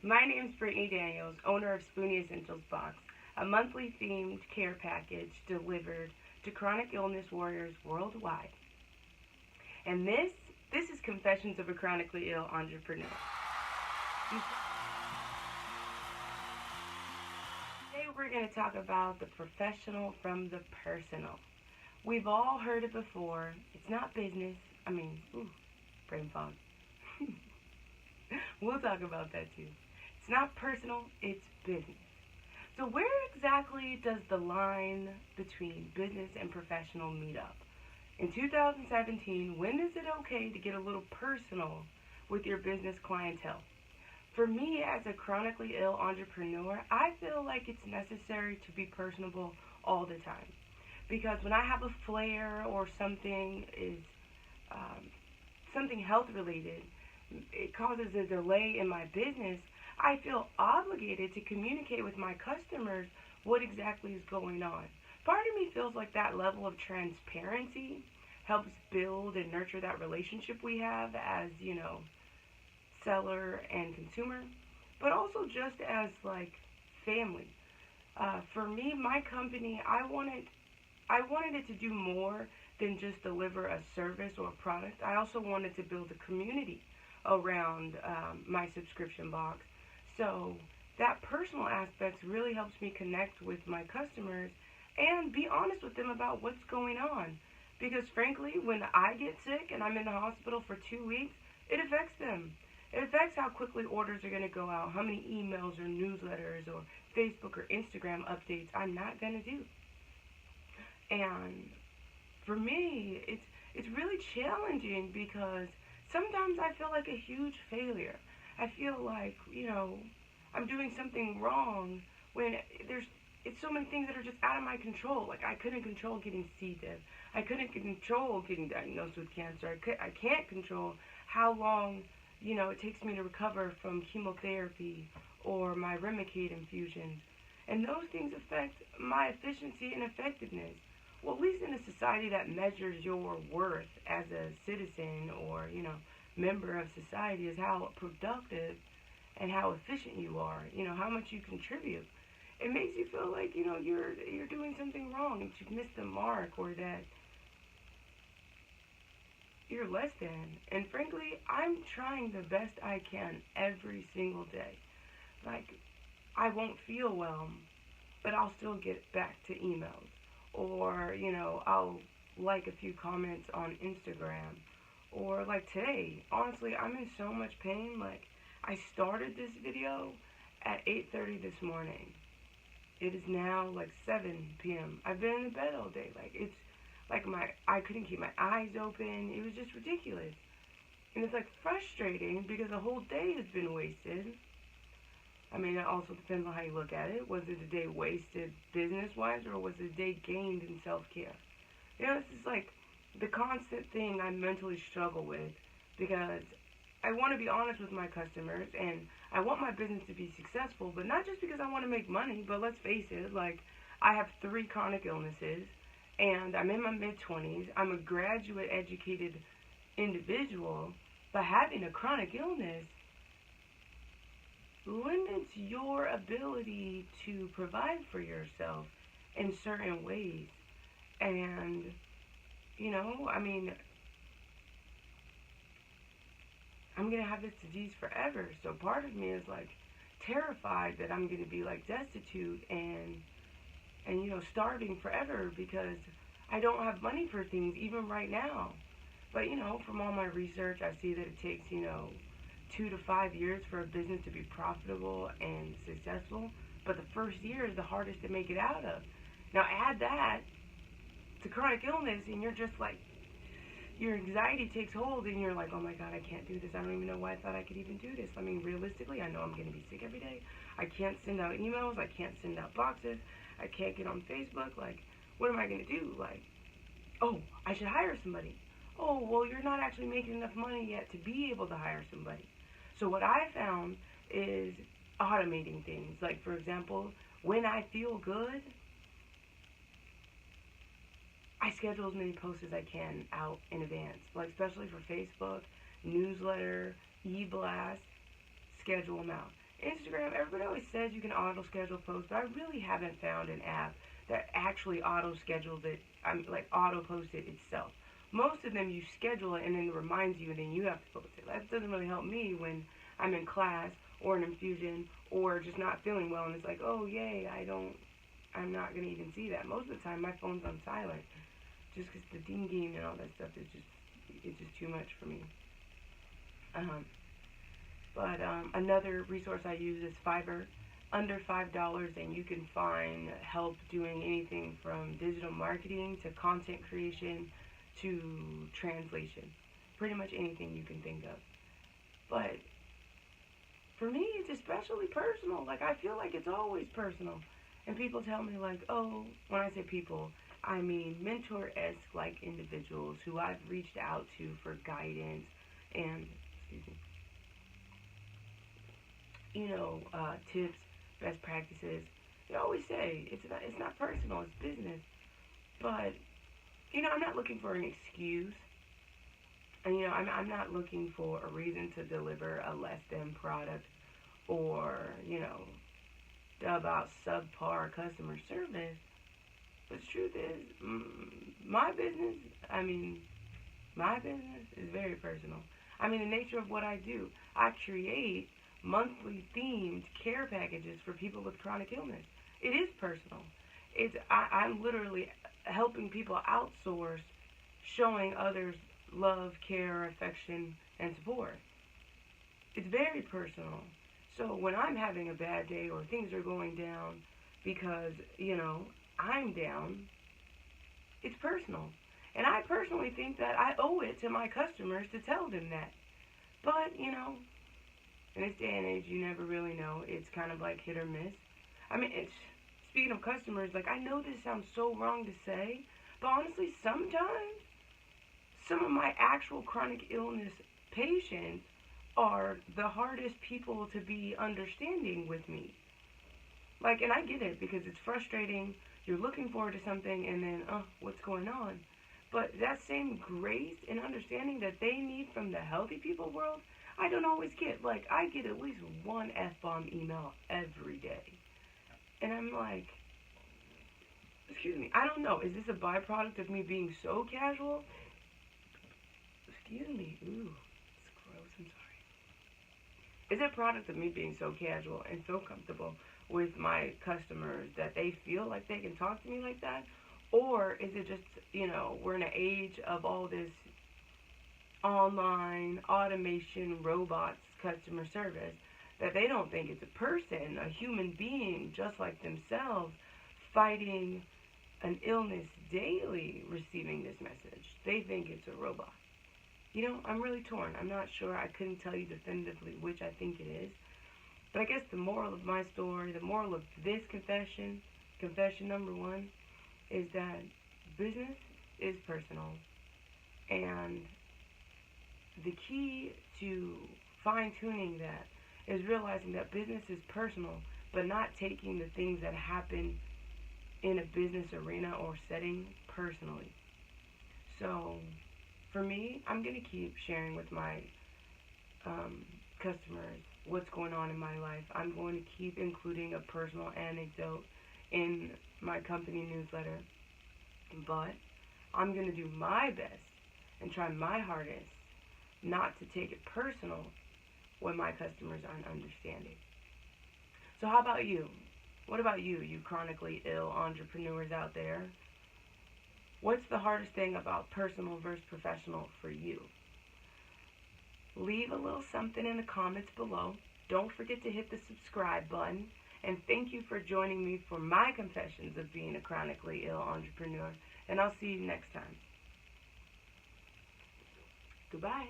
My name is Brittany Daniels, owner of Spoonie Essentials Box, a monthly themed care package delivered to chronic illness warriors worldwide. And this is Confessions of a Chronically Ill Entrepreneur. Today we're going to talk about the professional from the personal. We've all heard it before. It's not business. Brain fog. We'll talk about that too. It's not personal, it's business. So where exactly does the line between business and professional meet up? In 2017, when is it okay to get a little personal with your business clientele? For me, as a chronically ill entrepreneur, I feel like it's necessary to be personable all the time. Because when I have a flare or something is something health related, it causes a delay in my business, I feel obligated to communicate with my customers what exactly is going on. Part of me feels like that level of transparency helps build and nurture that relationship we have as, seller and consumer, but also just as like family. For me, my company, I wanted it to do more than just deliver a service or a product. I also wanted to build a community around my subscription box. So that personal aspect really helps me connect with my customers and be honest with them about what's going on. Because frankly, when I get sick and I'm in the hospital for 2 weeks, it affects them. It affects how quickly orders are going to go out, how many emails or newsletters or Facebook or Instagram updates I'm not going to do. And for me, it's really challenging because sometimes I feel like a huge failure. I feel like, I'm doing something wrong when it's so many things that are just out of my control. Like I couldn't control getting C. diff. I couldn't control getting diagnosed with cancer. I can't control how long, it takes me to recover from chemotherapy or my Remicade infusions. And those things affect my efficiency and effectiveness. Well, at least in a society that measures your worth as a citizen or, member of society is how productive and how efficient you are, how much you contribute. It makes you feel like, you're doing something wrong, that you've missed the mark or that you're less than. And frankly, I'm trying the best I can every single day. Like, I won't feel well, but I'll still get back to emails. Or, I'll like a few comments on Instagram. Or like today, honestly, I'm in so much pain. Like, I started this video at 8:30 this morning. It is now like 7 p.m. I've been in the bed all day. Like, it's like I couldn't keep my eyes open. It was just ridiculous. And it's like frustrating because the whole day has been wasted. It also depends on how you look at it. Was it a day wasted business-wise, or was it a day gained in self-care? This is like the constant thing I mentally struggle with because I want to be honest with my customers and I want my business to be successful, but not just because I want to make money, but let's face it, like I have 3 chronic illnesses and I'm in my mid-20s. I'm a graduate educated individual, but having a chronic illness limits your ability to provide for yourself in certain ways. And, I'm going to have this disease forever. So part of me is like terrified that I'm going to be like destitute and starving forever because I don't have money for things even right now. But, from all my research, I see that it takes, 2 to 5 years for a business to be profitable and successful, but the first year is the hardest to make it out of. Now add that to chronic illness and you're just like, your anxiety takes hold and you're like, oh my God, I can't do this. I don't even know why I thought I could even do this. Realistically, I know I'm going to be sick every day. I can't send out emails. I can't send out boxes. I can't get on Facebook. Like, what am I going to do? Like, oh, I should hire somebody. Oh, well, you're not actually making enough money yet to be able to hire somebody. So what I found is automating things. Like, for example, when I feel good, I schedule as many posts as I can out in advance. Like, especially for Facebook, newsletter, e-blast, schedule them out. Instagram, everybody always says you can auto-schedule posts, but I really haven't found an app that actually auto-schedules it, like auto-posts it itself. Most of them you schedule it and then it reminds you and then you have to post it. That doesn't really help me when I'm in class or an infusion or just not feeling well and it's like, oh yay, I'm not going to even see that. Most of the time my phone's on silent just because the dinging and all that stuff is just too much for me. But another resource I use is Fiverr. Under $5 and you can find help doing anything from digital marketing to content creation to translation. Pretty much anything you can think of. But for me, it's especially personal. Like, I feel like it's always personal. And people tell me, like, oh, when I say people, I mean mentor-esque, like, individuals who I've reached out to for guidance and, tips, best practices. They always say it's not personal, it's business. But, I'm not looking for an excuse. And, I'm not looking for a reason to deliver a less than product or, dub out subpar customer service. But the truth is, my business is very personal. The nature of what I do, I create monthly themed care packages for people with chronic illness. It is personal. I'm literally helping people outsource, showing others love, care, affection, and support. It's very personal. So when I'm having a bad day or things are going down because, I'm down, it's personal. And I personally think that I owe it to my customers to tell them that. But, in this day and age, you never really know. It's kind of like hit or miss. Speaking of customers, like, I know this sounds so wrong to say, but honestly, sometimes some of my actual chronic illness patients are the hardest people to be understanding with me. Like, and I get it because it's frustrating. You're looking forward to something and then, what's going on? But that same grace and understanding that they need from the healthy people world, I don't always get. Like, I get at least one F-bomb email every day. And I'm like, excuse me, I don't know. Is this a byproduct of me being so casual? Excuse me. Ooh, it's gross. I'm sorry. Is it a product of me being so casual and so comfortable with my customers that they feel like they can talk to me like that? Or is it just, we're in an age of all this online automation, robots, customer service, that they don't think it's a person, a human being just like themselves, fighting an illness daily, receiving this message. They think it's a robot. I'm really torn. I'm not sure. I couldn't tell you definitively which I think it is. But I guess the moral of my story, the moral of this confession number one, is that business is personal. And the key to fine-tuning that is realizing that business is personal, but not taking the things that happen in a business arena or setting personally. So, for me, I'm going to keep sharing with my customers what's going on in my life. I'm going to keep including a personal anecdote in my company newsletter. But I'm going to do my best and try my hardest not to take it personal when my customers aren't understanding. So how about you? What about you chronically ill entrepreneurs out there? What's the hardest thing about personal versus professional for you? Leave a little something in the comments below. Don't forget to hit the subscribe button. And thank you for joining me for my confessions of being a chronically ill entrepreneur. And I'll see you next time. Goodbye.